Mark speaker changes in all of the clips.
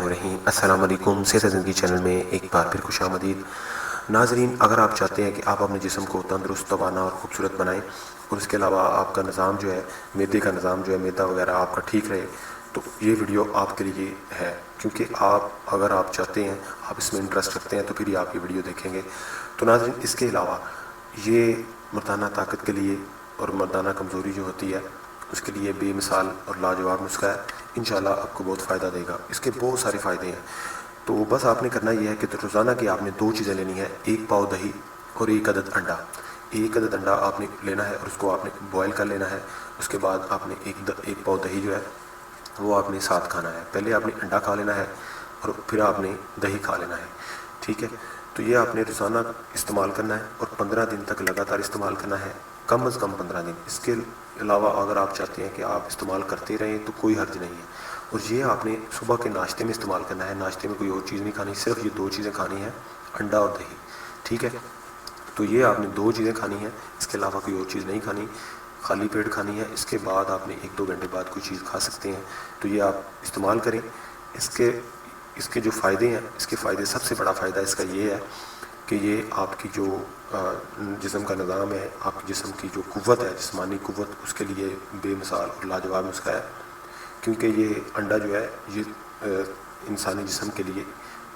Speaker 1: الرحیم السلام علیکم۔ صحت زندگی چینل میں ایک بار پھر خوش آمدید ناظرین۔ اگر آپ چاہتے ہیں کہ آپ اپنے جسم کو تندرست، توانا اور خوبصورت بنائیں اور اس کے علاوہ آپ کا نظام جو ہے، معدے کا نظام جو ہے، معدہ وغیرہ آپ کا ٹھیک رہے، تو یہ ویڈیو آپ کے لیے ہے، کیونکہ اگر آپ چاہتے ہیں، آپ اس میں انٹرسٹ رکھتے ہیں، تو پھر ہی آپ یہ ویڈیو دیکھیں گے۔ تو ناظرین، اس کے علاوہ یہ مردانہ طاقت کے لیے اور مردانہ کمزوری جو ہوتی ہے اس کے لیے بے مثال اور لاجواب نسخہ ہے، انشاءاللہ آپ کو بہت فائدہ دے گا۔ اس کے بہت سارے فائدے ہیں، تو بس آپ نے کرنا یہ ہے کہ روزانہ کی آپ نے 2 چیزیں لینی ہے، 1 پاؤ دہی اور 1 عدد انڈا۔ 1 عدد انڈا آپ نے لینا ہے اور اس کو آپ نے بوائل کر لینا ہے۔ اس کے بعد آپ نے 1 پاؤ دہی جو ہے وہ آپ نے ساتھ کھانا ہے۔ پہلے آپ نے انڈا کھا لینا ہے اور پھر آپ نے دہی کھا لینا ہے، ٹھیک ہے؟ تو یہ آپ نے روزانہ استعمال کرنا ہے اور 15 دن تک لگاتار استعمال کرنا ہے، کم از کم 15 دن۔ اس کے علاوہ اگر آپ چاہتے ہیں کہ آپ استعمال کرتے رہیں تو کوئی حرج نہیں ہے۔ اور یہ آپ نے صبح کے ناشتے میں استعمال کرنا ہے، ناشتے میں کوئی اور چیز نہیں کھانی، صرف یہ 2 چیزیں کھانی ہیں، انڈا اور دہی، ٹھیک ہے؟ تو یہ آپ نے 2 چیزیں کھانی ہیں، اس کے علاوہ کوئی اور چیز نہیں کھانی، خالی پیٹ کھانی ہے۔ اس کے بعد آپ نے 1-2 گھنٹے بعد کوئی چیز کھا سکتے ہیں۔ تو یہ آپ استعمال کریں۔ اس کے جو فائدے ہیں، اس کے فائدے، سب سے بڑا فائدہ اس کا یہ ہے کہ یہ آپ کی جو جسم کا نظام ہے، آپ کے جسم کی جو قوت ہے، جسمانی قوت، اس کے لیے بے مثال اور لاجواب نسخہ ہے، کیونکہ یہ انڈا جو ہے یہ انسانی جسم کے لیے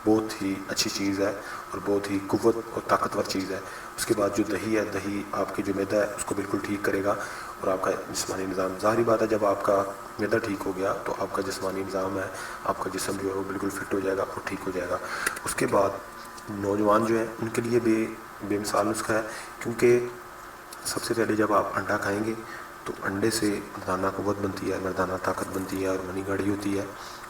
Speaker 1: بہت ہی اچھی چیز ہے اور بہت ہی قوت اور طاقتور چیز ہے۔ اس کے بعد جو دہی ہے، دہی آپ کی جو معدہ ہے اس کو بالکل ٹھیک کرے گا اور آپ کا جسمانی نظام، ظاہری بات ہے جب آپ کا معدہ ٹھیک ہو گیا تو آپ کا جسمانی نظام ہے، آپ کا جسم جو ہے وہ بالکل فٹ ہو جائے گا اور ٹھیک ہو جائے گا۔ اس کے بعد نوجوان جو ہیں ان کے لیے بے مثال نسخہ ہے، کیونکہ سب سے پہلے جب آپ انڈا کھائیں گے تو انڈے سے مردانہ قوت بنتی ہے، مردانہ طاقت بنتی ہے اور منی گاڑی ہوتی ہے۔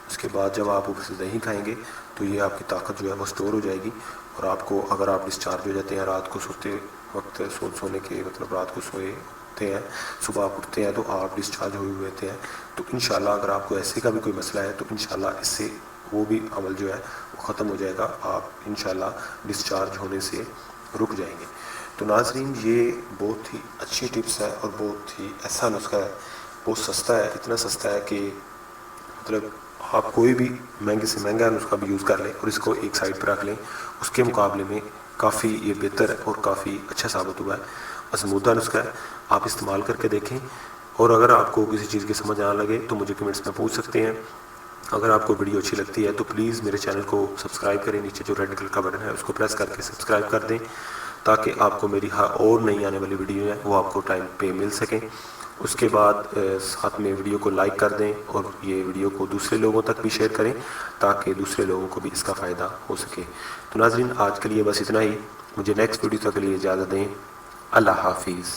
Speaker 1: اس کے بعد جب آپ اوپر سے دہی کھائیں گے تو یہ آپ کی طاقت جو ہے وہ سٹور ہو جائے گی، اور آپ کو، اگر آپ ڈسچارج ہو جاتے ہیں رات کو سوتے وقت، سونے کے مطلب رات کو سوئے ہوتے ہیں، صبح آپ اٹھتے ہیں تو آپ ڈسچارج ہوئے ہوتے ہیں، تو انشاءاللہ اگر آپ کو ایسے کا بھی کوئی مسئلہ ہے تو انشاءاللہ اس سے وہ بھی عمل جو ہے وہ ختم ہو جائے گا، آپ انشاءاللہ ڈسچارج ہونے سے رک جائیں گے۔ تو ناظرین، یہ بہت ہی اچھی ٹپس ہے اور بہت ہی ایسا نسخہ ہے، بہت سستا ہے، اتنا سستا ہے کہ مطلب آپ کوئی بھی مہنگے سے مہنگا نسخہ بھی یوز کر لیں اور اس کو ایک سائڈ پہ رکھ لیں، اس کے مقابلے میں کافی یہ بہتر ہے اور کافی اچھا ثابت ہوا ہے، آزمودہ نسخہ ہے۔ آپ استعمال کر کے دیکھیں، اور اگر آپ کو کسی چیز کی سمجھ آنے لگے تو مجھے کمنٹس میں پوچھ سکتے ہیں۔ اگر آپ کو ویڈیو اچھی لگتی ہے تو پلیز میرے چینل کو سبسکرائب کریں، نیچے جو ریڈ کلر کا بٹن ہے اس کو پریس کر کے سبسکرائب کر دیں، تاکہ آپ کو میری اور نئی آنے والی ویڈیو ہے وہ آپ کو ٹائم پہ مل سکیں۔ اس کے بعد ساتھ میں ویڈیو کو لائک کر دیں اور یہ ویڈیو کو دوسرے لوگوں تک بھی شیئر کریں، تاکہ دوسرے لوگوں کو بھی اس کا فائدہ ہو سکے۔ تو ناظرین، آج کے لیے بس اتنا ہی، مجھے نیکسٹ ویڈیو تک کے لیے اجازت دیں۔ اللہ حافظ۔